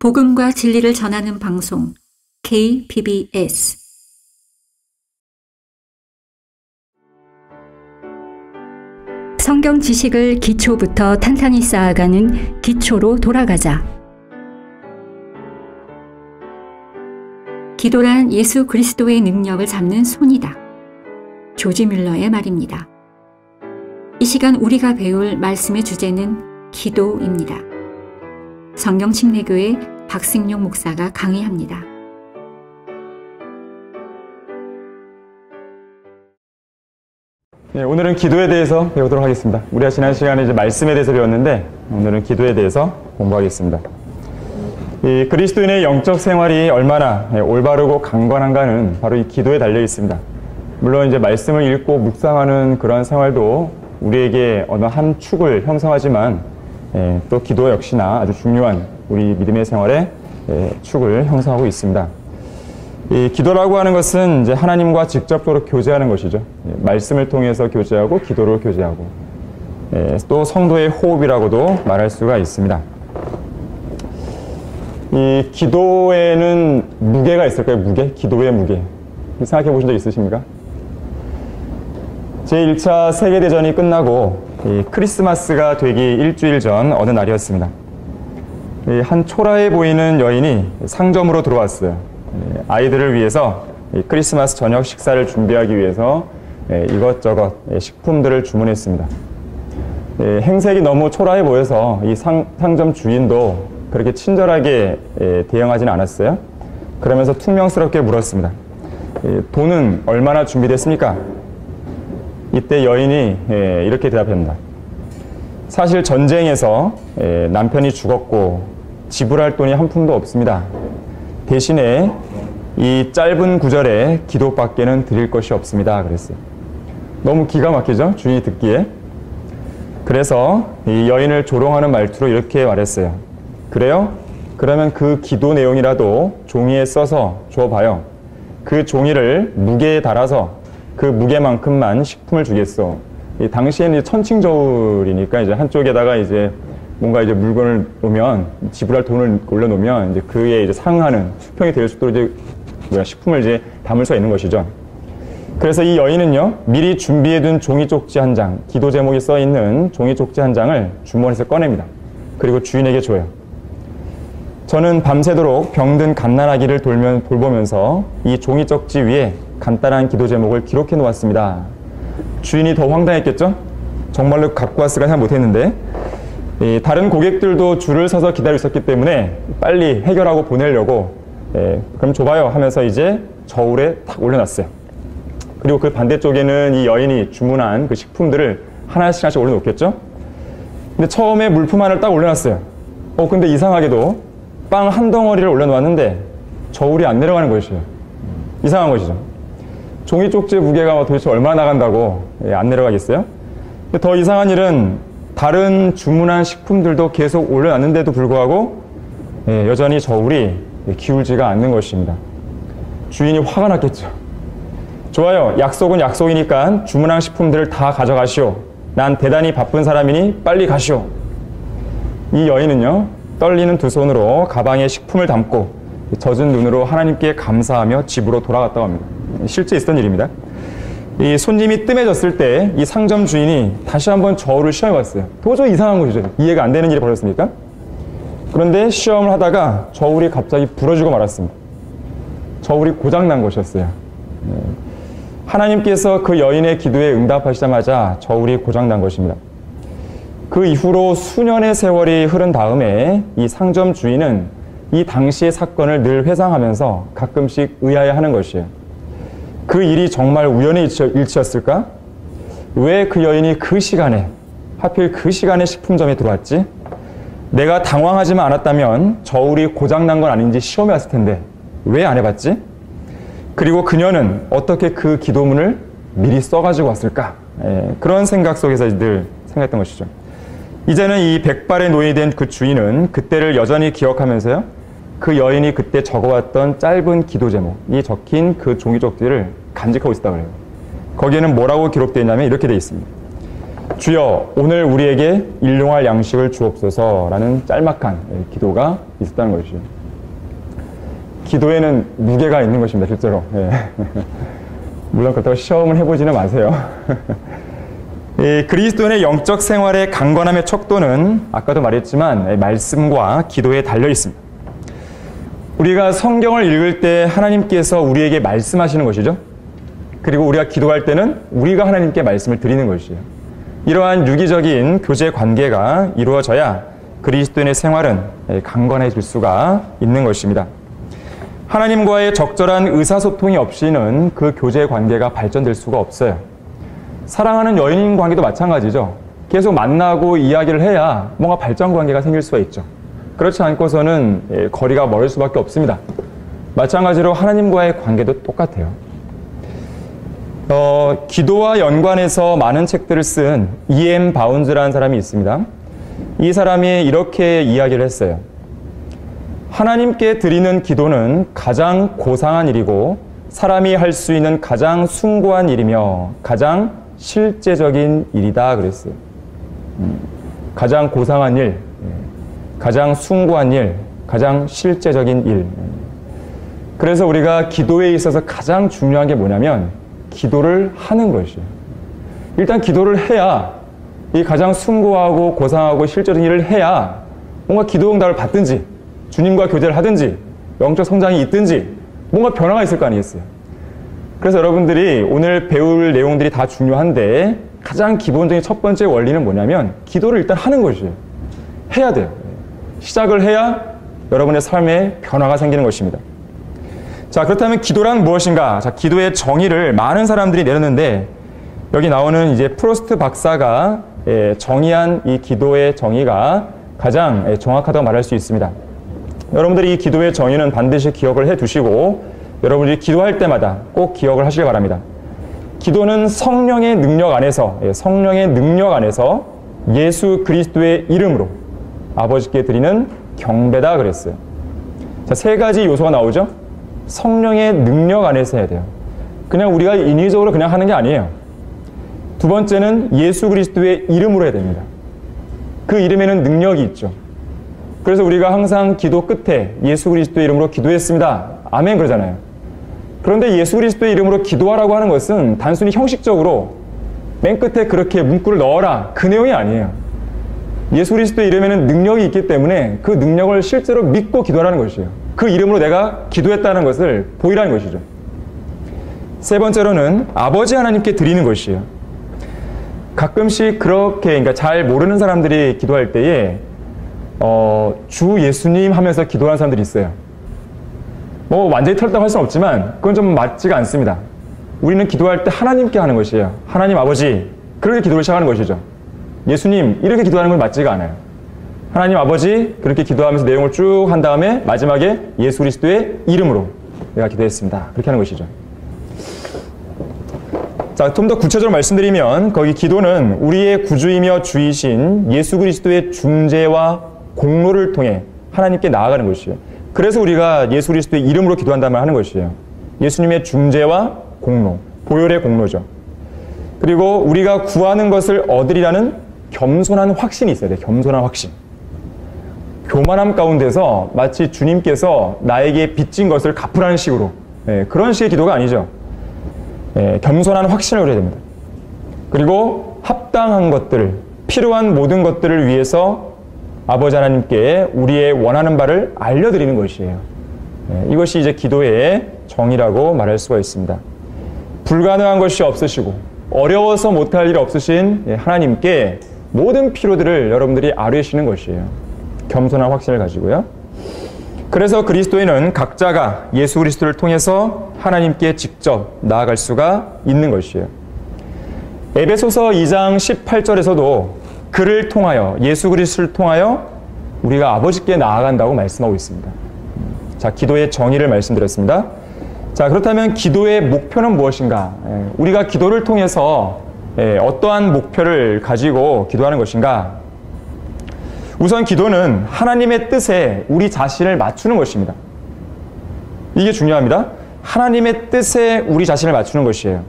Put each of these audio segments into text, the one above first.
복음과 진리를 전하는 방송 KBS 성경 지식을 기초부터 탄탄히 쌓아가는 기초로 돌아가자. 기도란 예수 그리스도의 능력을 잡는 손이다. 조지 뮬러의 말입니다. 이 시간 우리가 배울 말씀의 주제는 기도입니다. 성경침례교회 박승용 목사가 강의합니다. 네, 오늘은 기도에 대해서 배우도록 하겠습니다. 우리가 지난 시간에 이제 말씀에 대해서 배웠는데 오늘은 기도에 대해서 공부하겠습니다. 이 그리스도인의 영적 생활이 얼마나 올바르고 강건한가는 바로 이 기도에 달려 있습니다. 물론 이제 말씀을 읽고 묵상하는 그러한 생활도 우리에게 어느 한 축을 형성하지만 또 기도 역시나 아주 중요한 우리 믿음의 생활의 축을 형성하고 있습니다. 이 기도라고 하는 것은 이제 하나님과 직접적으로 교제하는 것이죠. 말씀을 통해서 교제하고 기도로 교제하고 또 성도의 호흡이라고도 말할 수가 있습니다. 이 기도에는 무게가 있을까요? 무게? 기도의 무게. 생각해 보신 적 있으십니까? 제1차 세계대전이 끝나고 이 크리스마스가 되기 일주일 전 어느 날이었습니다. 한 초라해 보이는 여인이 상점으로 들어왔어요. 아이들을 위해서 크리스마스 저녁 식사를 준비하기 위해서 이것저것 식품들을 주문했습니다. 행색이 너무 초라해 보여서 이 상점 주인도 그렇게 친절하게 대응하지는 않았어요. 그러면서 퉁명스럽게 물었습니다. 돈은 얼마나 준비됐습니까? 이때 여인이 이렇게 대답합니다. 사실 전쟁에서 남편이 죽었고 지불할 돈이 한 푼도 없습니다. 대신에 이 짧은 구절에 기도밖에는 드릴 것이 없습니다. 그랬어요. 너무 기가 막히죠? 주인이 듣기에. 그래서 이 여인을 조롱하는 말투로 이렇게 말했어요. 그래요? 그러면 그 기도 내용이라도 종이에 써서 줘봐요. 그 종이를 무게에 달아서 그 무게만큼만 식품을 주겠어. 이 당시에는 천칭저울이니까 이제 한쪽에다가 이제 뭔가 이제 물건을 놓으면 지불할 돈을 올려놓으면 이제 그에 이제 상응하는 수평이 될 수 있도록 이제 식품을 이제 담을 수가 있는 것이죠. 그래서 이 여인은요 미리 준비해둔 종이 쪽지 한 장, 기도 제목이 써 있는 종이 쪽지 한 장을 주머니에서 꺼냅니다. 그리고 주인에게 줘요. 저는 밤새도록 병든 갓난아기를 돌보면서 이 종이 쪽지 위에 간단한 기도 제목을 기록해 놓았습니다. 주인이 더 황당했겠죠? 정말로 갖고 왔을까 생각 못했는데 다른 고객들도 줄을 서서 기다리고 있었기 때문에 빨리 해결하고 보내려고 그럼 줘봐요 하면서 이제 저울에 탁 올려놨어요. 그리고 그 반대쪽에는 이 여인이 주문한 그 식품들을 하나씩 올려놓겠죠? 근데 처음에 물품 하나를 딱 올려놨어요. 근데 이상하게도 빵 한 덩어리를 올려놓았는데 저울이 안 내려가는 것이에요. 이상한 것이죠. 종이 쪽지의 무게가 도대체 얼마나 나간다고 안 내려가겠어요? 더 이상한 일은 다른 주문한 식품들도 계속 올려놨는데도 불구하고 여전히 저울이 기울지가 않는 것입니다. 주인이 화가 났겠죠. 좋아요. 약속은 약속이니까 주문한 식품들을 다 가져가시오. 난 대단히 바쁜 사람이니 빨리 가시오. 이 여인은요. 떨리는 두 손으로 가방에 식품을 담고 젖은 눈으로 하나님께 감사하며 집으로 돌아갔다고 합니다. 실제 있었던 일입니다. 이 손님이 뜸해졌을 때 이 상점 주인이 다시 한번 저울을 시험해봤어요. 도저히 이상한 것이죠. 이해가 안 되는 일이 벌어졌습니까? 그런데 시험을 하다가 저울이 갑자기 부러지고 말았습니다. 저울이 고장난 것이었어요. 하나님께서 그 여인의 기도에 응답하시자마자 저울이 고장난 것입니다. 그 이후로 수년의 세월이 흐른 다음에 이 상점 주인은 이 당시의 사건을 늘 회상하면서 가끔씩 의아해하는 것이에요. 그 일이 정말 우연의 일치였을까? 왜 그 여인이 그 시간에, 하필 그 시간에 식품점에 들어왔지? 내가 당황하지만 않았다면 저울이 고장난 건 아닌지 시험해 왔을 텐데 왜 안 해봤지? 그리고 그녀는 어떻게 그 기도문을 미리 써가지고 왔을까? 그런 생각 속에서 늘 생각했던 것이죠. 이제는 이 백발의 노인이 된 그 주인은 그때를 여전히 기억하면서요. 그 여인이 그때 적어왔던 짧은 기도 제목이 적힌 그 종이 쪽지를 간직하고 있었다고 해요. 거기에는 뭐라고 기록되어 있냐면 이렇게 되어 있습니다. 주여 오늘 우리에게 일용할 양식을 주옵소서라는 짤막한 기도가 있었다는 것이죠. 기도에는 무게가 있는 것입니다, 실제로. 예. 물론 그렇다고 시험을 해보지는 마세요. 이 그리스도인의 영적 생활의 강건함의 척도는 아까도 말했지만 말씀과 기도에 달려 있습니다. 우리가 성경을 읽을 때 하나님께서 우리에게 말씀하시는 것이죠. 그리고 우리가 기도할 때는 우리가 하나님께 말씀을 드리는 것이에요. 이러한 유기적인 교제 관계가 이루어져야 그리스도인의 생활은 강건해질 수가 있는 것입니다. 하나님과의 적절한 의사소통이 없이는 그 교제 관계가 발전될 수가 없어요. 사랑하는 연인 관계도 마찬가지죠. 계속 만나고 이야기를 해야 뭔가 발전 관계가 생길 수가 있죠. 그렇지 않고서는 거리가 멀을 수밖에 없습니다. 마찬가지로 하나님과의 관계도 똑같아요. 기도와 연관해서 많은 책들을 쓴 E.M. 바운즈라는 사람이 있습니다. 이 사람이 이렇게 이야기를 했어요. 하나님께 드리는 기도는 가장 고상한 일이고 사람이 할 수 있는 가장 숭고한 일이며 가장 실제적인 일이다 그랬어요. 가장 고상한 일, 가장 숭고한 일, 가장 실제적인 일. 그래서 우리가 기도에 있어서 가장 중요한 게 뭐냐면 기도를 하는 것이에요. 일단 기도를 해야 이 가장 숭고하고 고상하고 실제적인 일을 해야 뭔가 기도 응답을 받든지 주님과 교제를 하든지 영적 성장이 있든지 뭔가 변화가 있을 거 아니겠어요. 그래서 여러분들이 오늘 배울 내용들이 다 중요한데 가장 기본적인 첫 번째 원리는 뭐냐면 기도를 일단 하는 것이에요. 해야 돼요. 시작을 해야 여러분의 삶에 변화가 생기는 것입니다. 자, 그렇다면 기도란 무엇인가? 자, 기도의 정의를 많은 사람들이 내렸는데 여기 나오는 이제 프로스트 박사가 정의한 이 기도의 정의가 가장 정확하다고 말할 수 있습니다. 여러분들이 이 기도의 정의는 반드시 기억을 해 두시고 여러분들이 기도할 때마다 꼭 기억을 하시길 바랍니다. 기도는 성령의 능력 안에서 예수 그리스도의 이름으로 아버지께 드리는 경배다 그랬어요. 자, 세 가지 요소가 나오죠. 성령의 능력 안에서 해야 돼요. 그냥 우리가 인위적으로 그냥 하는 게 아니에요. 두 번째는 예수 그리스도의 이름으로 해야 됩니다. 그 이름에는 능력이 있죠. 그래서 우리가 항상 기도 끝에 예수 그리스도의 이름으로 기도했습니다. 아멘 그러잖아요. 그런데 예수 그리스도의 이름으로 기도하라고 하는 것은 단순히 형식적으로 맨 끝에 그렇게 문구를 넣어라 그 내용이 아니에요. 예수 그리스도의 이름에는 능력이 있기 때문에 그 능력을 실제로 믿고 기도하라는 것이에요. 그 이름으로 내가 기도했다는 것을 보이라는 것이죠. 세 번째로는 아버지 하나님께 드리는 것이에요. 가끔씩 그렇게 그러니까 잘 모르는 사람들이 기도할 때에 주 예수님 하면서 기도하는 사람들이 있어요. 뭐 완전히 틀렸다고 할 수는 없지만 그건 좀 맞지가 않습니다. 우리는 기도할 때 하나님께 하는 것이에요. 하나님 아버지 그렇게 기도를 시작하는 것이죠. 예수님 이렇게 기도하는 건 맞지가 않아요. 하나님 아버지 그렇게 기도하면서 내용을 쭉 한 다음에 마지막에 예수 그리스도의 이름으로 내가 기도했습니다. 그렇게 하는 것이죠. 자, 좀 더 구체적으로 말씀드리면 거기 기도는 우리의 구주이며 주이신 예수 그리스도의 중재와 공로를 통해 하나님께 나아가는 것이에요. 그래서 우리가 예수 그리스도의 이름으로 기도한다면 하는 것이에요. 예수님의 중재와 공로, 보혈의 공로죠. 그리고 우리가 구하는 것을 얻으리라는 겸손한 확신이 있어야 돼요. 겸손한 확신. 교만함 가운데서 마치 주님께서 나에게 빚진 것을 갚으라는 식으로 그런 식의 기도가 아니죠. 겸손한 확신을 해야 됩니다. 그리고 합당한 것들, 필요한 모든 것들을 위해서 아버지 하나님께 우리의 원하는 바를 알려드리는 것이에요. 이것이 이제 기도의 정의라고 말할 수가 있습니다. 불가능한 것이 없으시고 어려워서 못할 일 없으신 하나님께 모든 필요들을 여러분들이 아뢰시는 것이에요. 겸손한 확신을 가지고요. 그래서 그리스도인은 각자가 예수 그리스도를 통해서 하나님께 직접 나아갈 수가 있는 것이에요. 에베소서 2장 18절에서도 그를 통하여 예수 그리스도를 통하여 우리가 아버지께 나아간다고 말씀하고 있습니다. 자, 기도의 정의를 말씀드렸습니다. 자, 그렇다면 기도의 목표는 무엇인가? 우리가 기도를 통해서 어떠한 목표를 가지고 기도하는 것인가? 우선 기도는 하나님의 뜻에 우리 자신을 맞추는 것입니다. 이게 중요합니다. 하나님의 뜻에 우리 자신을 맞추는 것이에요.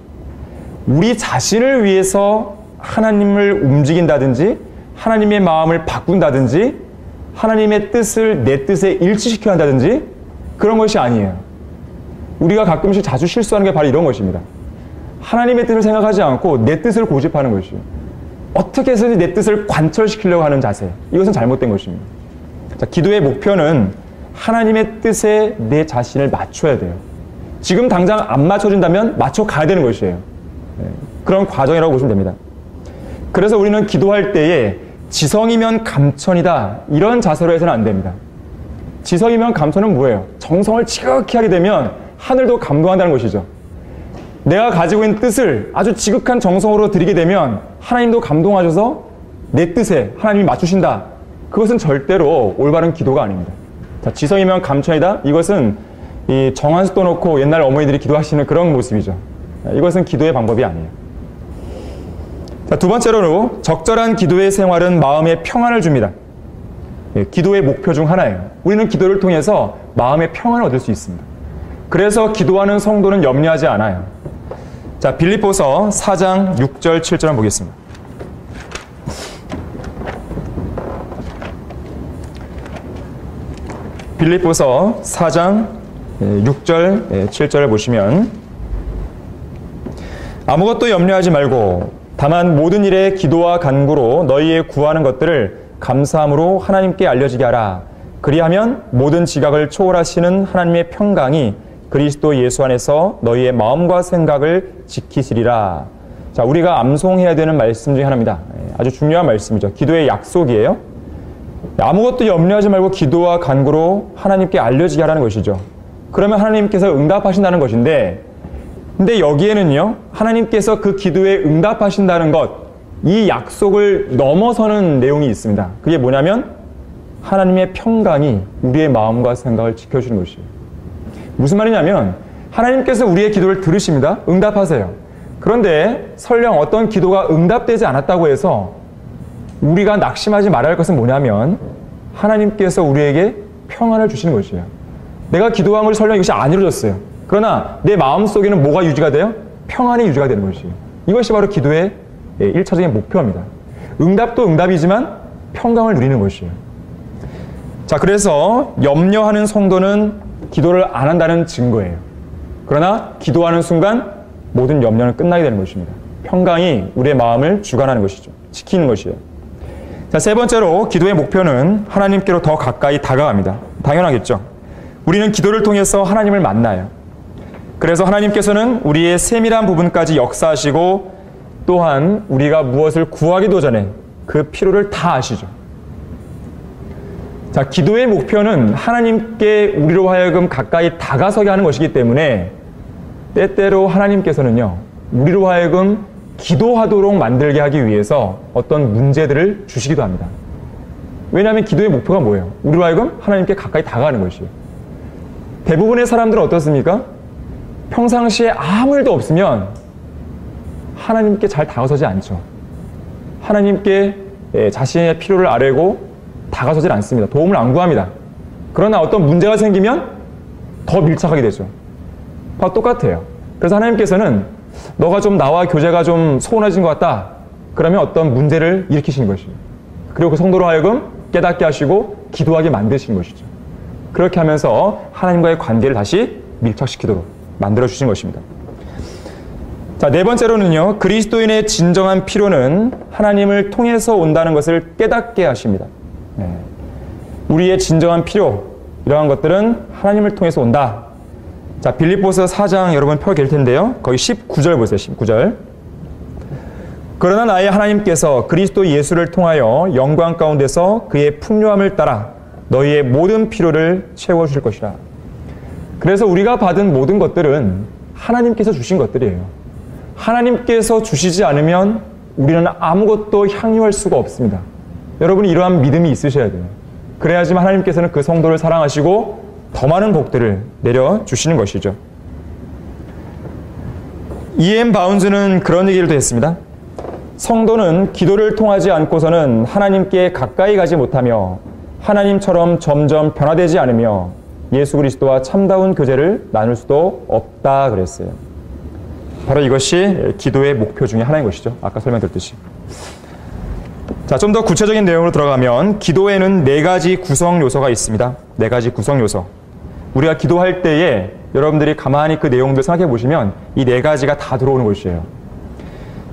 우리 자신을 위해서 하나님을 움직인다든지 하나님의 마음을 바꾼다든지 하나님의 뜻을 내 뜻에 일치시켜야 한다든지 그런 것이 아니에요. 우리가 가끔씩 자주 실수하는 게 바로 이런 것입니다. 하나님의 뜻을 생각하지 않고 내 뜻을 고집하는 것이에요. 어떻게 해서든 내 뜻을 관철시키려고 하는 자세. 이것은 잘못된 것입니다. 자, 기도의 목표는 하나님의 뜻에 내 자신을 맞춰야 돼요. 지금 당장 안 맞춰진다면 맞춰가야 되는 것이에요. 그런 과정이라고 보시면 됩니다. 그래서 우리는 기도할 때에 지성이면 감천이다, 이런 자세로 해서는 안 됩니다. 지성이면 감천은 뭐예요? 정성을 지극히 하게 되면 하늘도 감동한다는 것이죠. 내가 가지고 있는 뜻을 아주 지극한 정성으로 드리게 되면 하나님도 감동하셔서 내 뜻에 하나님이 맞추신다. 그것은 절대로 올바른 기도가 아닙니다. 자, 지성이면 감천이다. 이것은 이 정한수 떠놓고 옛날 어머니들이 기도하시는 그런 모습이죠. 이것은 기도의 방법이 아니에요. 자, 두 번째로 적절한 기도의 생활은 마음의 평안을 줍니다. 기도의 목표 중 하나예요. 우리는 기도를 통해서 마음의 평안을 얻을 수 있습니다. 그래서 기도하는 성도는 염려하지 않아요. 자, 빌립보서 4장 6절 7절 한번 보겠습니다. 빌립보서 4장 6절 7절을 보시면 아무것도 염려하지 말고 다만 모든 일에 기도와 간구로 너희의 구하는 것들을 감사함으로 하나님께 알려지게 하라. 그리하면 모든 지각을 초월하시는 하나님의 평강이 그리스도 예수 안에서 너희의 마음과 생각을 지키시리라. 자, 우리가 암송해야 되는 말씀 중에 하나입니다. 아주 중요한 말씀이죠. 기도의 약속이에요. 아무것도 염려하지 말고 기도와 간구로 하나님께 알려지게 하라는 것이죠. 그러면 하나님께서 응답하신다는 것인데, 근데 여기에는요, 하나님께서 그 기도에 응답하신다는 것, 이 약속을 넘어서는 내용이 있습니다. 그게 뭐냐면 하나님의 평강이 우리의 마음과 생각을 지켜주는 것이에요. 무슨 말이냐면 하나님께서 우리의 기도를 들으십니다. 응답하세요. 그런데 설령 어떤 기도가 응답되지 않았다고 해서 우리가 낙심하지 말아야 할 것은 뭐냐면 하나님께서 우리에게 평안을 주시는 것이에요. 내가 기도한 것이 설령 이것이 안 이루어졌어요. 그러나 내 마음속에는 뭐가 유지가 돼요? 평안이 유지가 되는 것이에요. 이것이 바로 기도의 1차적인 목표입니다. 응답도 응답이지만 평강을 누리는 것이에요. 자, 그래서 염려하는 성도는 기도를 안 한다는 증거예요. 그러나 기도하는 순간 모든 염려는 끝나게 되는 것입니다. 평강이 우리의 마음을 주관하는 것이죠. 지키는 것이에요. 자, 세 번째로 기도의 목표는 하나님께로 더 가까이 다가갑니다. 당연하겠죠. 우리는 기도를 통해서 하나님을 만나요. 그래서 하나님께서는 우리의 세밀한 부분까지 역사하시고 또한 우리가 무엇을 구하기도 전에 그 필요를 다 아시죠. 자, 기도의 목표는 하나님께 우리로 하여금 가까이 다가서게 하는 것이기 때문에 때때로 하나님께서는요, 우리로 하여금 기도하도록 만들게 하기 위해서 어떤 문제들을 주시기도 합니다. 왜냐하면 기도의 목표가 뭐예요? 우리로 하여금 하나님께 가까이 다가가는 것이에요. 대부분의 사람들은 어떻습니까? 평상시에 아무 일도 없으면 하나님께 잘 다가서지 않죠. 하나님께 자신의 필요를 아뢰고 다가서질 않습니다. 도움을 안 구합니다. 그러나 어떤 문제가 생기면 더 밀착하게 되죠. 다 똑같아요. 그래서 하나님께서는 너가 좀 나와 교제가 좀 소원해진 것 같다. 그러면 어떤 문제를 일으키시는 것이에요. 그리고 그 성도로 하여금 깨닫게 하시고 기도하게 만드시는 것이죠. 그렇게 하면서 하나님과의 관계를 다시 밀착시키도록 만들어주신 것입니다. 자, 네 번째로는요, 그리스도인의 진정한 필요는 하나님을 통해서 온다는 것을 깨닫게 하십니다. 우리의 진정한 필요, 이러한 것들은 하나님을 통해서 온다. 자, 빌립보서 4장 여러분 펴 계실 텐데요. 거기 19절 보세요. 19절. 그러나 나의 하나님께서 그리스도 예수를 통하여 영광 가운데서 그의 풍요함을 따라 너희의 모든 필요를 채워주실 것이라. 그래서 우리가 받은 모든 것들은 하나님께서 주신 것들이에요. 하나님께서 주시지 않으면 우리는 아무것도 향유할 수가 없습니다. 여러분이 이러한 믿음이 있으셔야 돼요. 그래야지만 하나님께서는 그 성도를 사랑하시고 더 많은 복들을 내려주시는 것이죠. E.M. 바운즈는 그런 얘기를 했습니다. 성도는 기도를 통하지 않고서는 하나님께 가까이 가지 못하며 하나님처럼 점점 변화되지 않으며 예수 그리스도와 참다운 교제를 나눌 수도 없다 그랬어요. 바로 이것이 기도의 목표 중에 하나인 것이죠. 아까 설명드렸듯이. 자, 좀 더 구체적인 내용으로 들어가면 기도에는 4가지 구성 요소가 있습니다. 4가지 구성 요소. 우리가 기도할 때에 여러분들이 가만히 그 내용들 생각해 보시면 이 네 가지가 다 들어오는 것이에요.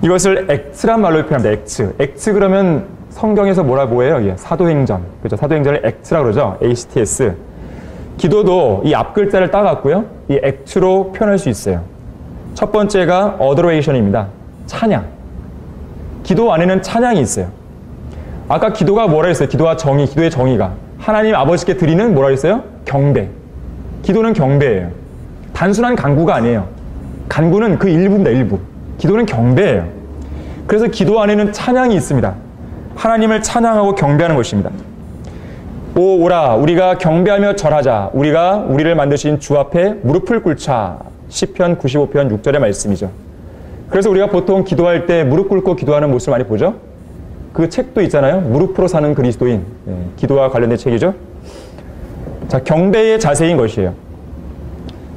이것을 액트란 말로 표현합니다. 액트. 액트 그러면 성경에서 뭐예요? 예, 사도행전. 그렇죠? 사도행전을 액트라 그러죠. ACTS. 기도도 이 앞글자를 따갖고요. 이 액트로 표현할 수 있어요. 첫 번째가 adoration입니다. 찬양. 기도 안에는 찬양이 있어요. 아까 기도가 뭐라 했어요? 기도와 정의, 기도의 정의가. 하나님 아버지께 드리는 뭐라 했어요? 경배. 기도는 경배예요. 단순한 간구가 아니에요. 간구는 그 일부입니다, 일부. 기도는 경배예요. 그래서 기도 안에는 찬양이 있습니다. 하나님을 찬양하고 경배하는 것입니다. 오라 우리가 경배하며 절하자. 우리가 우리를 만드신 주 앞에 무릎을 꿇자. 시편 95편 6절의 말씀이죠. 그래서 우리가 보통 기도할 때 무릎 꿇고 기도하는 모습을 많이 보죠. 그 책도 있잖아요. 무릎으로 사는 그리스도인. 기도와 관련된 책이죠. 자, 경배의 자세인 것이에요.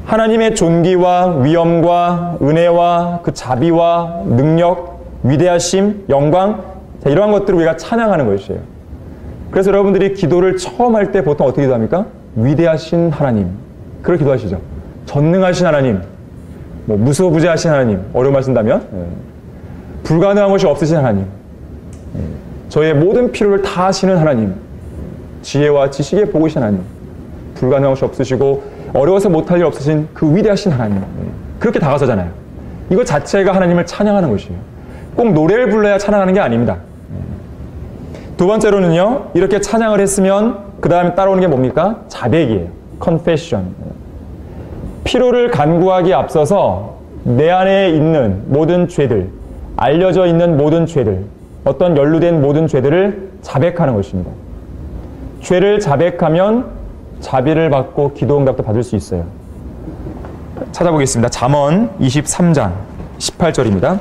하나님의 존귀와 위엄과 은혜와 그 자비와 능력, 위대하심, 영광, 자, 이러한 것들을 우리가 찬양하는 것이에요. 그래서 여러분들이 기도를 처음 할 때 보통 어떻게 기도합니까? 위대하신 하나님. 그렇게 기도하시죠. 전능하신 하나님, 무소부재하신 하나님, 어려운 말 쓴다면 불가능한 것이 없으신 하나님, 저의 모든 필요를 다 하시는 하나님, 지혜와 지식에 보이신 하나님, 불가능한 것이 없으시고 어려워서 못할 일 없으신 그 위대하신 하나님, 그렇게 다가서잖아요. 이거 자체가 하나님을 찬양하는 것이에요. 꼭 노래를 불러야 찬양하는 게 아닙니다. 두 번째로는요, 이렇게 찬양을 했으면 그 다음에 따라오는 게 뭡니까? 자백이에요. confession. 피로를 간구하기에 앞서서 내 안에 있는 모든 죄들, 알려져 있는 모든 죄들, 어떤 연루된 모든 죄들을 자백하는 것입니다. 죄를 자백하면 자비를 받고 기도 응답도 받을 수 있어요. 찾아보겠습니다. 잠언 23장 18절입니다.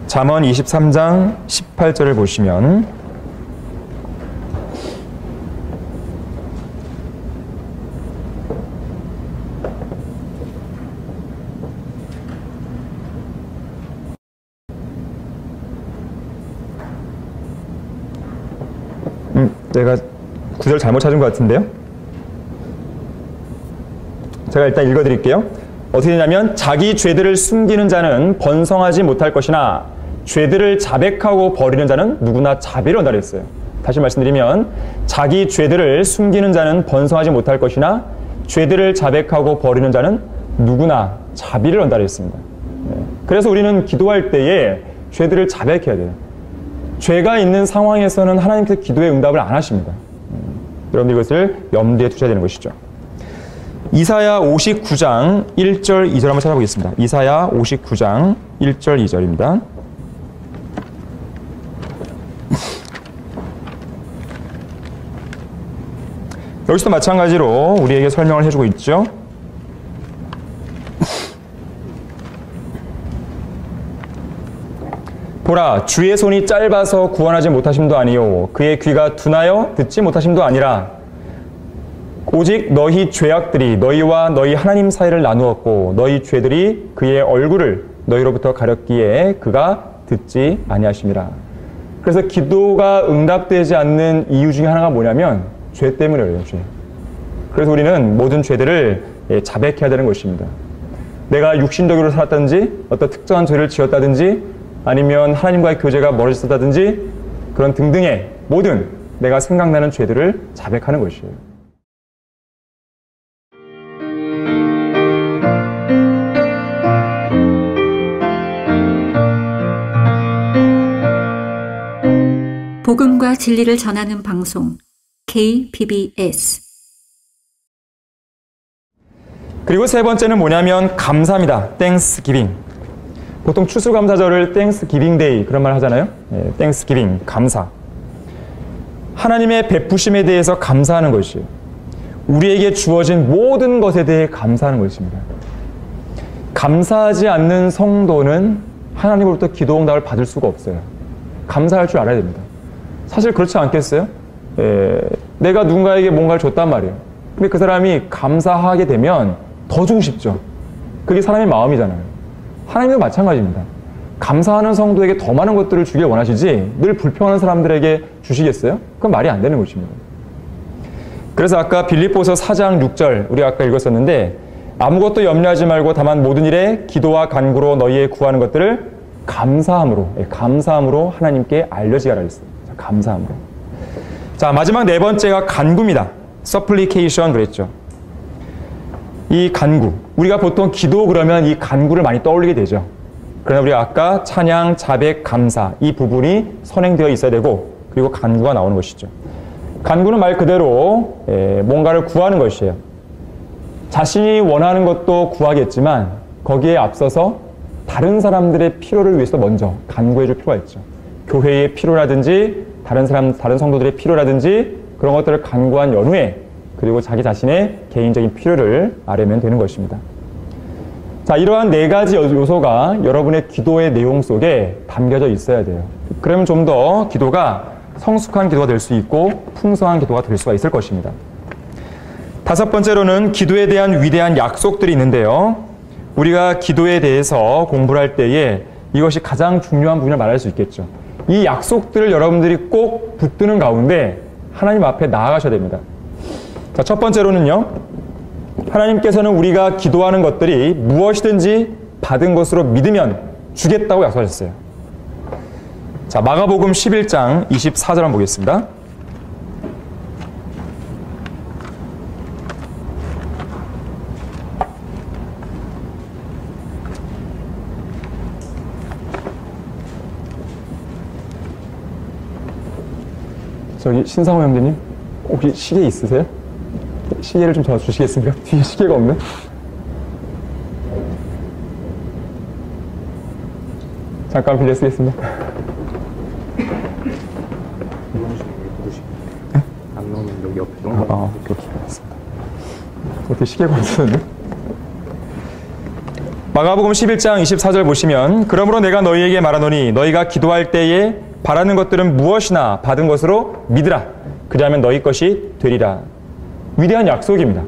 잠언 23장 18절을 보시면 내가 구절 잘못 찾은 것 같은데요. 제가 일단 읽어드릴게요. 어떻게 되냐면 자기 죄들을 숨기는 자는 번성하지 못할 것이나 죄들을 자백하고 버리는 자는 누구나 자비를 얻는다 그랬어요. 다시 말씀드리면 자기 죄들을 숨기는 자는 번성하지 못할 것이나 죄들을 자백하고 버리는 자는 누구나 자비를 얻는다 그랬습니다. 그래서 우리는 기도할 때에 죄들을 자백해야 돼요. 죄가 있는 상황에서는 하나님께서 기도의 응답을 안 하십니다. 여러분들 이것을 염두에 두셔야 되는 것이죠. 이사야 59장 1절 2절 한번 찾아보겠습니다. 이사야 59장 1절 2절입니다. 여기서도 마찬가지로 우리에게 설명을 해주고 있죠. 보라, 주의 손이 짧아서 구원하지 못하심도 아니요 그의 귀가 둔하여 듣지 못하심도 아니라 오직 너희 죄악들이 너희와 너희 하나님 사이를 나누었고 너희 죄들이 그의 얼굴을 너희로부터 가렸기에 그가 듣지 아니하심이라. 그래서 기도가 응답되지 않는 이유 중에 하나가 뭐냐면 죄 때문이에요. 죄. 그래서 우리는 모든 죄들을 자백해야 되는 것입니다. 내가 육신적으로 살았다든지 어떤 특정한 죄를 지었다든지 아니면 하나님과의 교제가 멀어졌다든지 그런 등등의 모든 내가 생각나는 죄들을 자백하는 것이에요. 복음과 진리를 전하는 방송 KBBS. 그리고 세 번째는 뭐냐면 감사입니다. Thanksgiving. 보통 추수감사절을 Thanksgiving Day 그런 말 하잖아요. Thanksgiving, 감사. 하나님의 베푸심에 대해서 감사하는 것이에요. 우리에게 주어진 모든 것에 대해 감사하는 것입니다. 감사하지 않는 성도는 하나님으로부터 기도 응답을 받을 수가 없어요. 감사할 줄 알아야 됩니다. 사실 그렇지 않겠어요? 내가 누군가에게 뭔가를 줬단 말이에요. 근데 그 사람이 감사하게 되면 더 주고 싶죠. 그게 사람의 마음이잖아요. 하나님도 마찬가지입니다. 감사하는 성도에게 더 많은 것들을 주길 원하시지 늘 불평하는 사람들에게 주시겠어요? 그건 말이 안 되는 것입니다. 그래서 아까 빌립보서 4장 6절 우리가 아까 읽었었는데 아무것도 염려하지 말고 다만 모든 일에 기도와 간구로 너희의 구하는 것들을 감사함으로 하나님께 알려지게 하라 했어요. 감사함으로. 자, 마지막 네 번째가 간구입니다. supplication 그랬죠. 이 간구. 우리가 보통 기도 그러면 이 간구를 많이 떠올리게 되죠. 그러나 우리가 아까 찬양, 자백, 감사 이 부분이 선행되어 있어야 되고 그리고 간구가 나오는 것이죠. 간구는 말 그대로 뭔가를 구하는 것이에요. 자신이 원하는 것도 구하겠지만 거기에 앞서서 다른 사람들의 필요를 위해서 먼저 간구해 줄 필요가 있죠. 교회의 필요라든지 다른 성도들의 필요라든지 그런 것들을 간구한 연후에 그리고 자기 자신의 개인적인 필요를 아뢰면 되는 것입니다. 자, 이러한 네 가지 요소가 여러분의 기도의 내용 속에 담겨져 있어야 돼요. 그러면 좀 더 기도가 성숙한 기도가 될 수 있고 풍성한 기도가 될 수가 있을 것입니다. 다섯 번째로는 기도에 대한 위대한 약속들이 있는데요. 우리가 기도에 대해서 공부를 할 때에 이것이 가장 중요한 부분을 말할 수 있겠죠. 이 약속들을 여러분들이 꼭 붙드는 가운데 하나님 앞에 나아가셔야 됩니다. 자, 첫 번째로는요. 하나님께서는 우리가 기도하는 것들이 무엇이든지 받은 것으로 믿으면 주겠다고 약속하셨어요. 자, 마가복음 11장 24절 한번 보겠습니다. 저기 신상호 형제님 혹시 시계 있으세요? 시계를 좀 저 주시겠습니까? 뒤에 시계가 없네. 잠깐 빌려 쓰겠습니다. 안 나오면 여기 옆에 그렇게 알겠습니다. 어떻게 시계가 없었는데? 마가복음 11장 24절 보시면 그러므로 내가 너희에게 말하노니 너희가 기도할 때에 바라는 것들은 무엇이나 받은 것으로 믿으라. 그리하면 너희 것이 되리라. 위대한 약속입니다.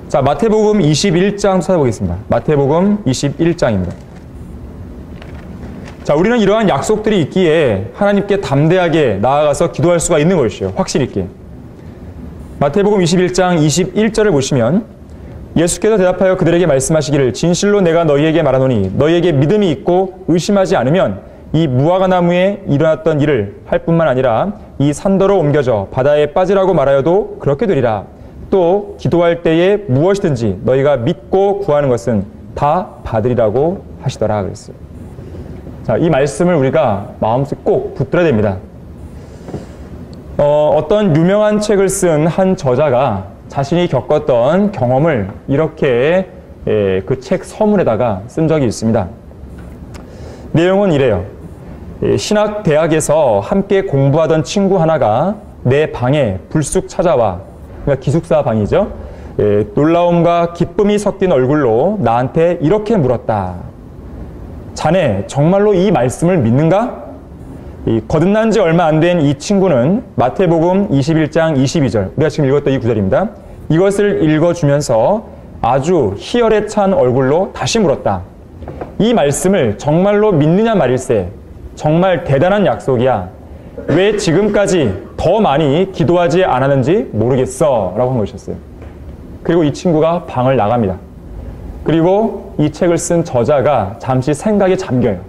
자, 마태복음 21장 찾아보겠습니다. 마태복음 21장입니다. 자, 우리는 이러한 약속들이 있기에 하나님께 담대하게 나아가서 기도할 수가 있는 것이죠. 확신 있게. 마태복음 21장 21절을 보시면 예수께서 대답하여 그들에게 말씀하시기를 진실로 내가 너희에게 말하노니 너희에게 믿음이 있고 의심하지 않으면 이 무화과 나무에 일어났던 일을 할 뿐만 아니라 이 산더러 옮겨져 바다에 빠지라고 말하여도 그렇게 되리라. 또 기도할 때에 무엇이든지 너희가 믿고 구하는 것은 다 받으리라고 하시더라 그랬어요. 자, 이 말씀을 우리가 마음속에 꼭 붙들어야 됩니다. 어떤 유명한 책을 쓴 한 저자가 자신이 겪었던 경험을 이렇게 그 책 서문에다가 쓴 적이 있습니다. 내용은 이래요. 신학대학에서 함께 공부하던 친구 하나가 내 방에 불쑥 찾아와, 그러니까 기숙사 방이죠. 놀라움과 기쁨이 섞인 얼굴로 나한테 이렇게 물었다. 자네 정말로 이 말씀을 믿는가? 거듭난 지 얼마 안 된 이 친구는 마태복음 21장 22절, 우리가 지금 읽었던 이 구절입니다. 이것을 읽어주면서 아주 희열에 찬 얼굴로 다시 물었다. 이 말씀을 정말로 믿느냐 말일세. 정말 대단한 약속이야. 왜 지금까지 더 많이 기도하지 않았는지 모르겠어 라고 한 것이었어요. 그리고 이 친구가 방을 나갑니다. 그리고 이 책을 쓴 저자가 잠시 생각에 잠겨요.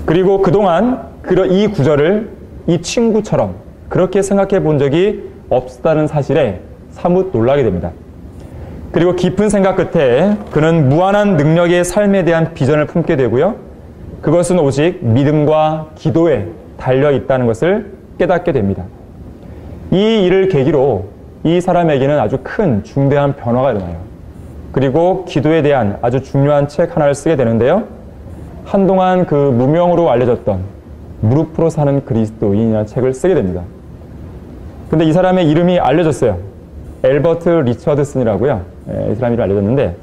그리고 그동안 이 구절을 이 친구처럼 그렇게 생각해 본 적이 없었다는 사실에 사뭇 놀라게 됩니다. 그리고 깊은 생각 끝에 그는 무한한 능력의 삶에 대한 비전을 품게 되고요. 그것은 오직 믿음과 기도에 달려 있다는 것을 깨닫게 됩니다. 이 일을 계기로 이 사람에게는 아주 큰 중대한 변화가 일어나요. 그리고 기도에 대한 아주 중요한 책 하나를 쓰게 되는데요. 한동안 그 무명으로 알려졌던 무릎으로 사는 그리스도인이라는 책을 쓰게 됩니다. 근데 이 사람의 이름이 알려졌어요. 엘버트 리처드슨이라고요. 이 사람 이름이 알려졌는데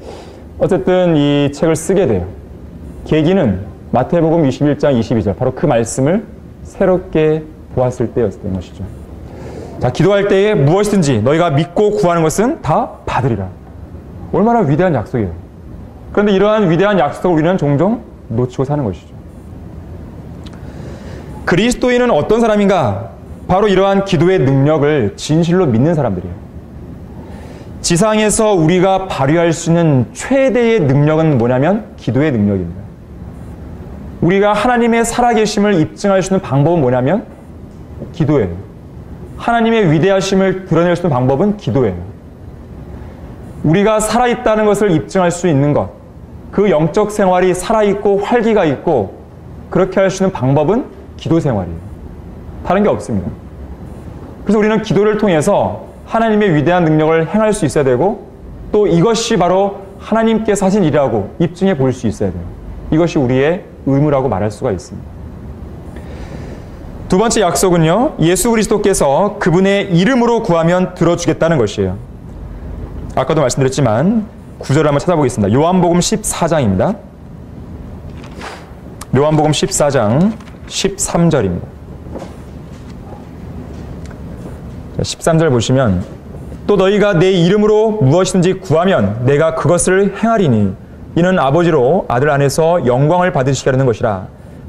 어쨌든 이 책을 쓰게 돼요. 계기는 마태복음 21장 22절, 바로 그 말씀을 새롭게 보았을 때였던 것이죠. 자, 기도할 때에 무엇이든지 너희가 믿고 구하는 것은 다 받으리라. 얼마나 위대한 약속이에요. 그런데 이러한 위대한 약속을 우리는 종종 놓치고 사는 것이죠. 그리스도인은 어떤 사람인가? 바로 이러한 기도의 능력을 진실로 믿는 사람들이에요. 지상에서 우리가 발휘할 수 있는 최대의 능력은 뭐냐면 기도의 능력입니다. 우리가 하나님의 살아계심을 입증할 수 있는 방법은 뭐냐면 기도예요. 하나님의 위대하심을 드러낼 수 있는 방법은 기도예요. 우리가 살아있다는 것을 입증할 수 있는 것, 그 영적 생활이 살아있고 활기가 있고 그렇게 할 수 있는 방법은 기도 생활이에요. 다른 게 없습니다. 그래서 우리는 기도를 통해서 하나님의 위대한 능력을 행할 수 있어야 되고 또 이것이 바로 하나님께서 하신 일이라고 입증해 볼 수 있어야 돼요. 이것이 우리의 의무라고 말할 수가 있습니다. 두 번째 약속은요, 예수 그리스도께서 그분의 이름으로 구하면 들어주겠다는 것이에요. 아까도 말씀드렸지만 9절을 한번 찾아보겠습니다. 요한복음 14장입니다. 요한복음 14장 13절입니다. 13절 보시면 또 너희가 내 이름으로 무엇이든지 구하면 내가 그것을 행하리니 이는 아버지로 아들 안에서 영광을 받으시게 하는 것이라.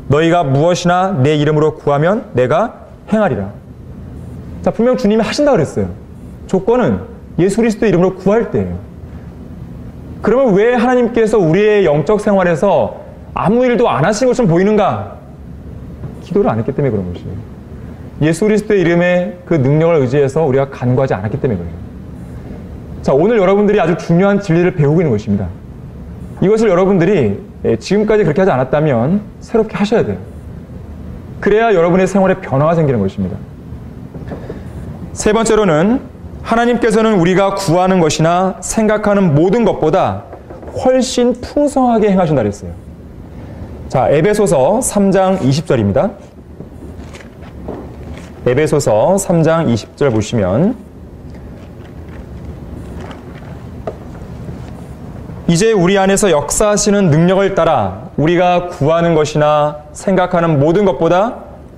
너희가 무엇이나 내 이름으로 구하면 내가 행하리라. 자, 분명 주님이 하신다고 그랬어요. 조건은 예수 그리스도의 이름으로 구할 때예요. 그러면 왜 하나님께서 우리의 영적 생활에서 아무 일도 안 하신 것처럼 보이는가? 기도를 안 했기 때문에 그런 것이에요. 예수 그리스도의 이름의 그 능력을 의지해서 우리가 간구하지 않았기 때문에 그래요. 자, 오늘 여러분들이 아주 중요한 진리를 배우고 있는 것입니다. 이것을 여러분들이 지금까지 그렇게 하지 않았다면 새롭게 하셔야 돼요. 그래야 여러분의 생활에 변화가 생기는 것입니다. 세 번째로는 하나님께서는 우리가 구하는 것이나 생각하는 모든 것보다 훨씬 풍성하게 행하신다 그랬어요. 자, 에베소서 3장 20절입니다. 에베소서 3장 20절 보시면 이제 우리 안에서 역사하시는 능력을 따라 우리가 구하는 것이나 생각하는 모든 것보다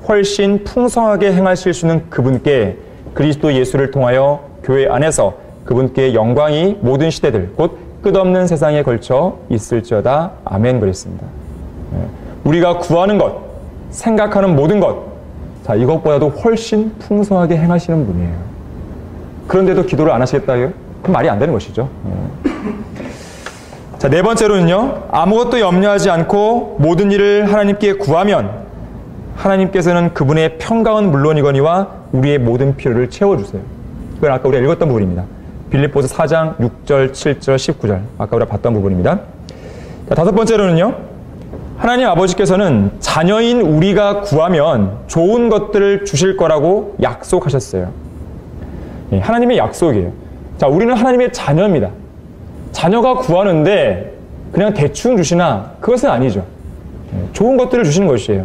훨씬 풍성하게 행하실 수 있는 그분께 그리스도 예수를 통하여 교회 안에서 그분께 영광이 모든 시대들 곧 끝없는 세상에 걸쳐 있을지어다. 아멘. 그랬습니다. 우리가 구하는 것, 생각하는 모든 것, 자, 이것보다도 훨씬 풍성하게 행하시는 분이에요. 그런데도 기도를 안 하시겠다고요? 그럼 말이 안 되는 것이죠. 자, 네 번째로는요, 아무것도 염려하지 않고 모든 일을 하나님께 구하면 하나님께서는 그분의 평강은 물론이거니와 우리의 모든 필요를 채워주세요. 그건 아까 우리가 읽었던 부분입니다. 빌립보서 4장 6절, 7절, 19절. 아까 우리가 봤던 부분입니다. 자, 다섯 번째로는요, 하나님 아버지께서는 자녀인 우리가 구하면 좋은 것들을 주실 거라고 약속하셨어요. 하나님의 약속이에요. 자, 우리는 하나님의 자녀입니다. 자녀가 구하는데 그냥 대충 주시나? 그것은 아니죠. 좋은 것들을 주시는 것이에요.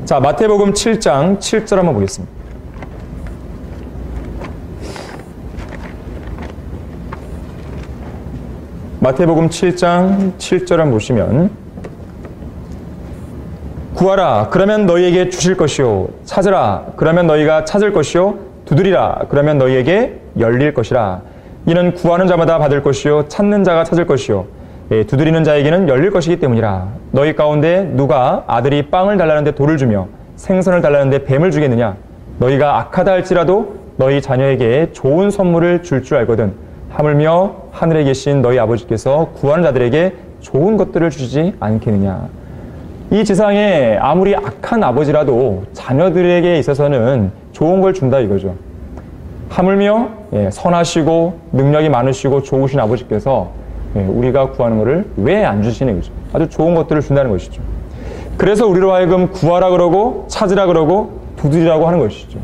자, 마태복음 7장 7절 한번 보겠습니다. 마태복음 7장 7절 한번 보시면 구하라 그러면 너희에게 주실 것이요 찾으라 그러면 너희가 찾을 것이요 두드리라 그러면 너희에게 열릴 것이라. 이는 구하는 자마다 받을 것이요 찾는 자가 찾을 것이요 두드리는 자에게는 열릴 것이기 때문이라. 너희 가운데 누가 아들이 빵을 달라는데 돌을 주며 생선을 달라는데 뱀을 주겠느냐? 너희가 악하다 할지라도 너희 자녀에게 좋은 선물을 줄 줄 알거든. 하물며 하늘에 계신 너희 아버지께서 구하는 자들에게 좋은 것들을 주시지 않겠느냐? 이 지상에 아무리 악한 아버지라도 자녀들에게 있어서는 좋은 걸 준다 이거죠. 하물며 선하시고 능력이 많으시고 좋으신 아버지께서 우리가 구하는 것을 왜 안 주시는 거죠. 아주 좋은 것들을 준다는 것이죠. 그래서 우리로 하여금 구하라 그러고 찾으라 그러고 두드리라고 하는 것이죠.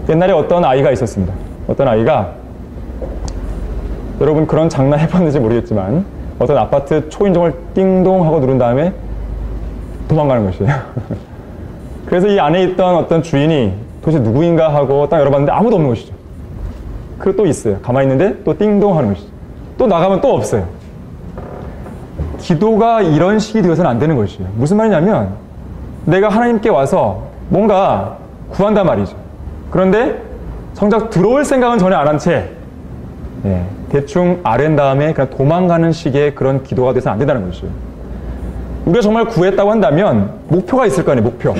옛날에 어떤 아이가 있었습니다. 어떤 아이가, 여러분 그런 장난 해봤는지 모르겠지만 어떤 아파트 초인종을 띵동 하고 누른 다음에 도망가는 것이에요. 그래서 이 안에 있던 어떤 주인이 도대체 누구인가 하고 딱 열어봤는데 아무도 없는 것이죠. 그리고 또 있어요. 가만히 있는데 또 띵동 하는 것이죠. 또 나가면 또 없어요. 기도가 이런 식이 되어서는 안 되는 것이에요. 무슨 말이냐면 내가 하나님께 와서 뭔가 구한단 말이죠. 그런데 정작 들어올 생각은 전혀 안 한 채 대충 아랜 다음에 그냥 도망가는 식의 그런 기도가 돼서는 안 된다는 것이에요. 우리가 정말 구했다고 한다면 목표가 있을 거 아니에요. 목표.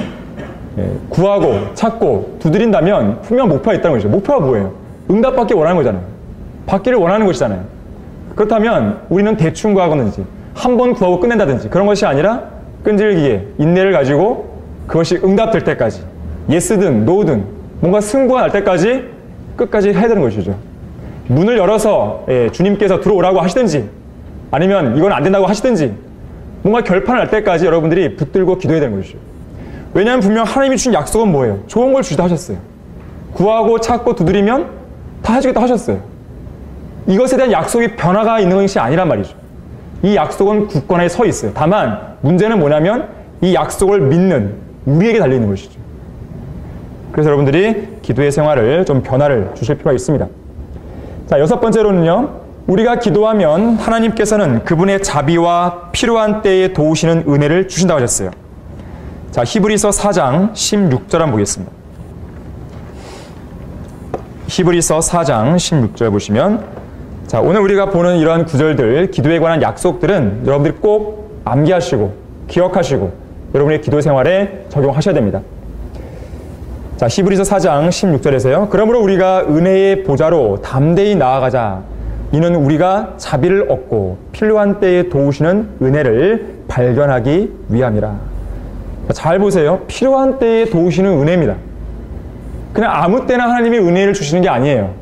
구하고 찾고 두드린다면 분명 목표가 있다는 거죠. 목표가 뭐예요? 응답받기 원하는 거잖아요. 받기를 원하는 것이잖아요. 그렇다면 우리는 대충 구하거든지 한 번 구하고 끝낸다든지 그런 것이 아니라 끈질기게 인내를 가지고 그것이 응답될 때까지 예스든 노든 뭔가 승부가 날 때까지 끝까지 해야 되는 것이죠. 문을 열어서 주님께서 들어오라고 하시든지 아니면 이건 안 된다고 하시든지 뭔가 결판을 날 때까지 여러분들이 붙들고 기도해야 되는 것이죠. 왜냐하면 분명 하나님이 주신 약속은 뭐예요? 좋은 걸 주시다 하셨어요. 구하고 찾고 두드리면 다 해주겠다 하셨어요. 이것에 대한 약속이 변화가 있는 것이 아니란 말이죠. 이 약속은 굳건하게 서 있어요. 다만 문제는 뭐냐면 이 약속을 믿는 우리에게 달려있는 것이죠. 그래서 여러분들이 기도의 생활을 좀 변화를 주실 필요가 있습니다. 자, 6번째로는요. 우리가 기도하면 하나님께서는 그분의 자비와 필요한 때에 도우시는 은혜를 주신다고 하셨어요. 자, 히브리서 4장 16절 한번 보겠습니다. 히브리서 4장 16절 보시면 자, 오늘 우리가 보는 이러한 구절들, 기도에 관한 약속들은 여러분들이 꼭 암기하시고 기억하시고 여러분의 기도 생활에 적용하셔야 됩니다. 자, 히브리서 4장 16절에서요. 그러므로 우리가 은혜의 보좌로 담대히 나아가자. 이는 우리가 자비를 얻고 필요한 때에 도우시는 은혜를 발견하기 위함이라. 잘 보세요. 필요한 때에 도우시는 은혜입니다. 그냥 아무 때나 하나님이 은혜를 주시는 게 아니에요.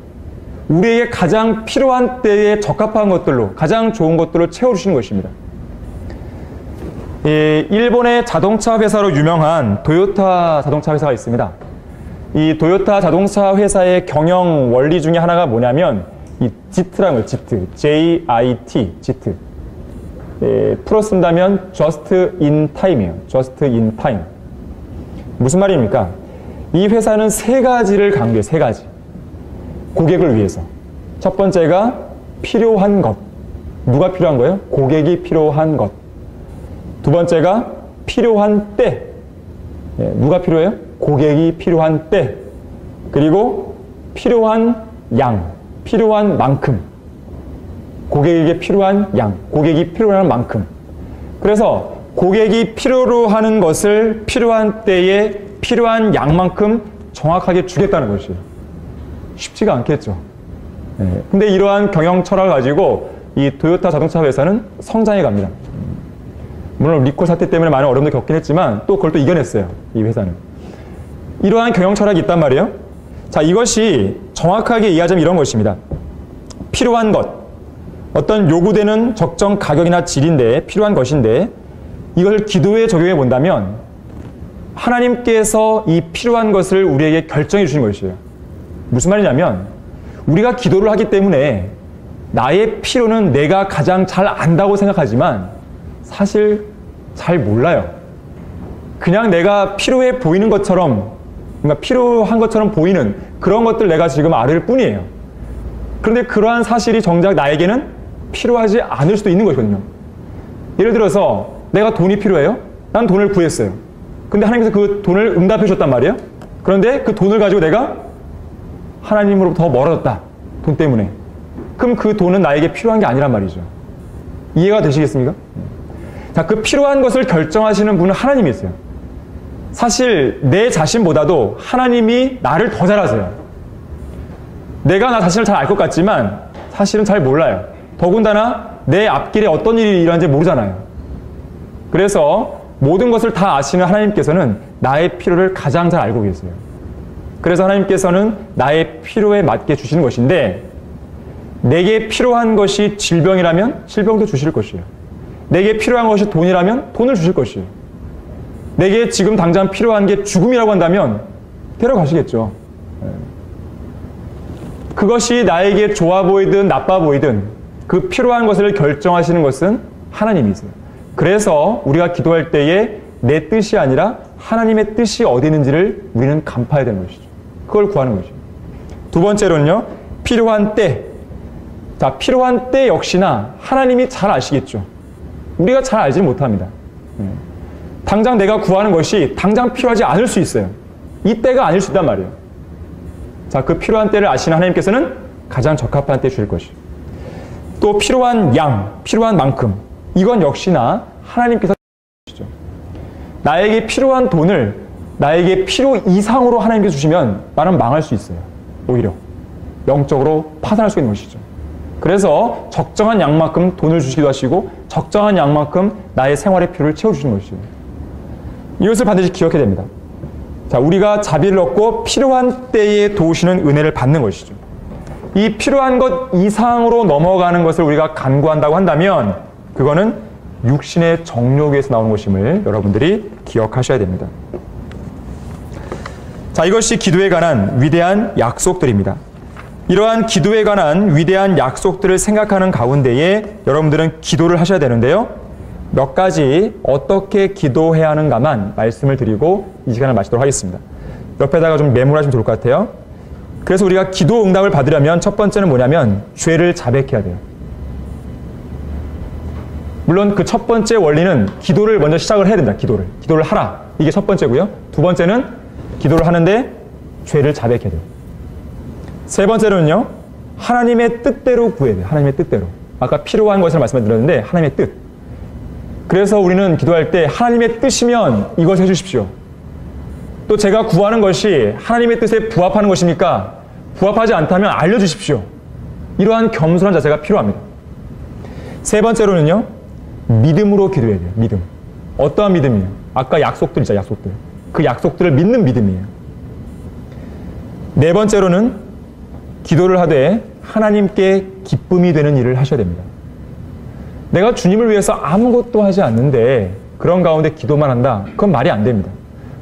우리에게 가장 필요한 때에 적합한 것들로 가장 좋은 것들을 채워주시는 것입니다. 일본의 자동차 회사로 유명한 도요타 자동차 회사가 있습니다. 이 도요타 자동차 회사의 경영 원리 중에 하나가 뭐냐면 이 JIT라는 거예요. JIT, J-I-T, JIT. 풀어 쓴다면 Just in Time이에요. Just in Time. 무슨 말입니까? 이 회사는 세 가지를 강조해요. 세 가지. 고객을 위해서. 첫 번째가 필요한 것. 누가 필요한 거예요? 고객이 필요한 것. 두 번째가 필요한 때. 누가 필요해요? 고객이 필요한 때. 그리고 필요한 양. 필요한 만큼. 고객에게 필요한 양. 고객이 필요한 만큼. 그래서 고객이 필요로 하는 것을 필요한 때에 필요한 양만큼 정확하게 주겠다는 것이에요. 쉽지가 않겠죠. 근데 이러한 경영 철학을 가지고 이 도요타 자동차 회사는 성장해 갑니다. 물론 리콜 사태 때문에 많은 어려움을 겪긴 했지만 또 그걸 또 이겨냈어요. 이 회사는. 이러한 경영 철학이 있단 말이에요. 자, 이것이 정확하게 이해하자면 이런 것입니다. 필요한 것. 어떤 요구되는 적정 가격이나 질인데 필요한 것인데 이걸 기도에 적용해 본다면 하나님께서 이 필요한 것을 우리에게 결정해 주시는 것이에요. 무슨 말이냐면 우리가 기도를 하기 때문에 나의 필요는 내가 가장 잘 안다고 생각하지만 사실 잘 몰라요. 그냥 내가 필요해 보이는 것처럼 그러니까 필요한 것처럼 보이는 그런 것들 내가 지금 알을 뿐이에요. 그런데 그러한 사실이 정작 나에게는 필요하지 않을 수도 있는 것이거든요. 예를 들어서 내가 돈이 필요해요. 난 돈을 구했어요. 근데 하나님께서 그 돈을 응답해 줬단 말이에요. 그런데 그 돈을 가지고 내가 하나님으로부터 더 멀어졌다. 돈 때문에. 그럼 그 돈은 나에게 필요한 게 아니란 말이죠. 이해가 되시겠습니까? 자, 그 필요한 것을 결정하시는 분은 하나님이세요. 사실 내 자신보다도 하나님이 나를 더 잘 아세요. 내가 나 자신을 잘 알 것 같지만 사실은 잘 몰라요. 더군다나 내 앞길에 어떤 일이 일어나는지 모르잖아요. 그래서 모든 것을 다 아시는 하나님께서는 나의 필요를 가장 잘 알고 계세요. 그래서 하나님께서는 나의 필요에 맞게 주시는 것인데 내게 필요한 것이 질병이라면 질병도 주실 것이에요. 내게 필요한 것이 돈이라면 돈을 주실 것이에요. 내게 지금 당장 필요한 게 죽음이라고 한다면 데려가시겠죠. 그것이 나에게 좋아 보이든 나빠 보이든 그 필요한 것을 결정하시는 것은 하나님이세요. 그래서 우리가 기도할 때에 내 뜻이 아니라 하나님의 뜻이 어디 있는지를 우리는 간파해야 되는 것이죠. 그걸 구하는 것이죠. 두 번째로는요. 필요한 때. 자, 필요한 때 역시나 하나님이 잘 아시겠죠. 우리가 잘 알지는 못합니다. 당장 내가 구하는 것이 당장 필요하지 않을 수 있어요. 이 때가 아닐 수 있단 말이에요. 자, 그 필요한 때를 아시는 하나님께서는 가장 적합한 때 주실 것이에요. 또 필요한 양, 필요한 만큼. 이건 역시나 하나님께서 주시죠. 나에게 필요한 돈을 나에게 필요 이상으로 하나님께서 주시면 나는 망할 수 있어요. 오히려 영적으로 파산할 수 있는 것이죠. 그래서 적정한 양만큼 돈을 주시기도 하시고 적정한 양만큼 나의 생활의 필요를 채워주시는 것이죠. 이것을 반드시 기억해야 됩니다. 자, 우리가 자비를 얻고 필요한 때에 도우시는 은혜를 받는 것이죠. 이 필요한 것 이상으로 넘어가는 것을 우리가 간구한다고 한다면 그거는 육신의 정욕에서 나오는 것임을 여러분들이 기억하셔야 됩니다. 자, 이것이 기도에 관한 위대한 약속들입니다. 이러한 기도에 관한 위대한 약속들을 생각하는 가운데에 여러분들은 기도를 하셔야 되는데요. 몇 가지 어떻게 기도해야 하는가만 말씀을 드리고 이 시간을 마치도록 하겠습니다. 옆에다가 좀 메모하시면 좋을 것 같아요. 그래서 우리가 기도 응답을 받으려면 첫 번째는 뭐냐면 죄를 자백해야 돼요. 물론 그 첫 번째 원리는 기도를 먼저 시작을 해야 된다. 기도를 하라. 이게 첫 번째고요. 두 번째는 기도를 하는데 죄를 자백해야 돼요. 세 번째로는요, 하나님의 뜻대로 구해야 돼요. 하나님의 뜻대로. 아까 필요한 것을 말씀드렸는데 하나님의 뜻. 그래서 우리는 기도할 때 하나님의 뜻이면 이것을 해주십시오. 또 제가 구하는 것이 하나님의 뜻에 부합하는 것입니까? 부합하지 않다면 알려주십시오. 이러한 겸손한 자세가 필요합니다. 세 번째로는요, 믿음으로 기도해야 돼요. 믿음. 어떠한 믿음이에요? 아까 약속들 있잖아요. 약속들. 그 약속들을 믿는 믿음이에요. 네 번째로는 기도를 하되 하나님께 기쁨이 되는 일을 하셔야 됩니다. 내가 주님을 위해서 아무것도 하지 않는데 그런 가운데 기도만 한다? 그건 말이 안 됩니다.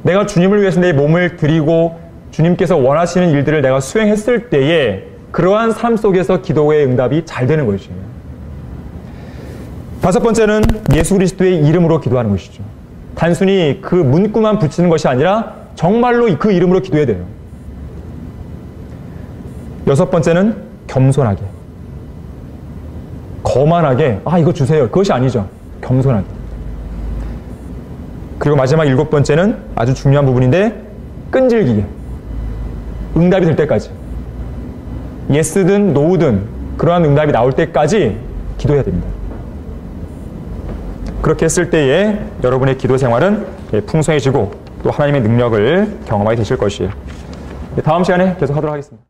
내가 주님을 위해서 내 몸을 드리고 주님께서 원하시는 일들을 내가 수행했을 때에 그러한 삶 속에서 기도의 응답이 잘 되는 것이에요. 다섯 번째는 예수 그리스도의 이름으로 기도하는 것이죠. 단순히 그 문구만 붙이는 것이 아니라 정말로 그 이름으로 기도해야 돼요. 여섯 번째는 겸손하게. 거만하게 이거 주세요. 그것이 아니죠. 겸손하게. 그리고 마지막 일곱 번째는 아주 중요한 부분인데 끈질기게. 응답이 될 때까지. 예스든 노우든 그러한 응답이 나올 때까지 기도해야 됩니다. 그렇게 했을 때에 여러분의 기도 생활은 풍성해지고 또 하나님의 능력을 경험하게 되실 것이에요. 다음 시간에 계속 하도록 하겠습니다.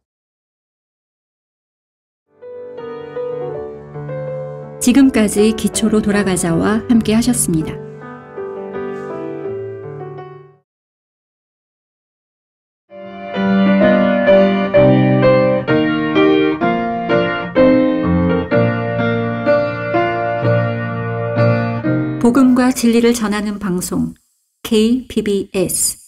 지금까지 기초로 돌아가자와 함께 하셨습니다. 복음과 진리를 전하는 방송 KBS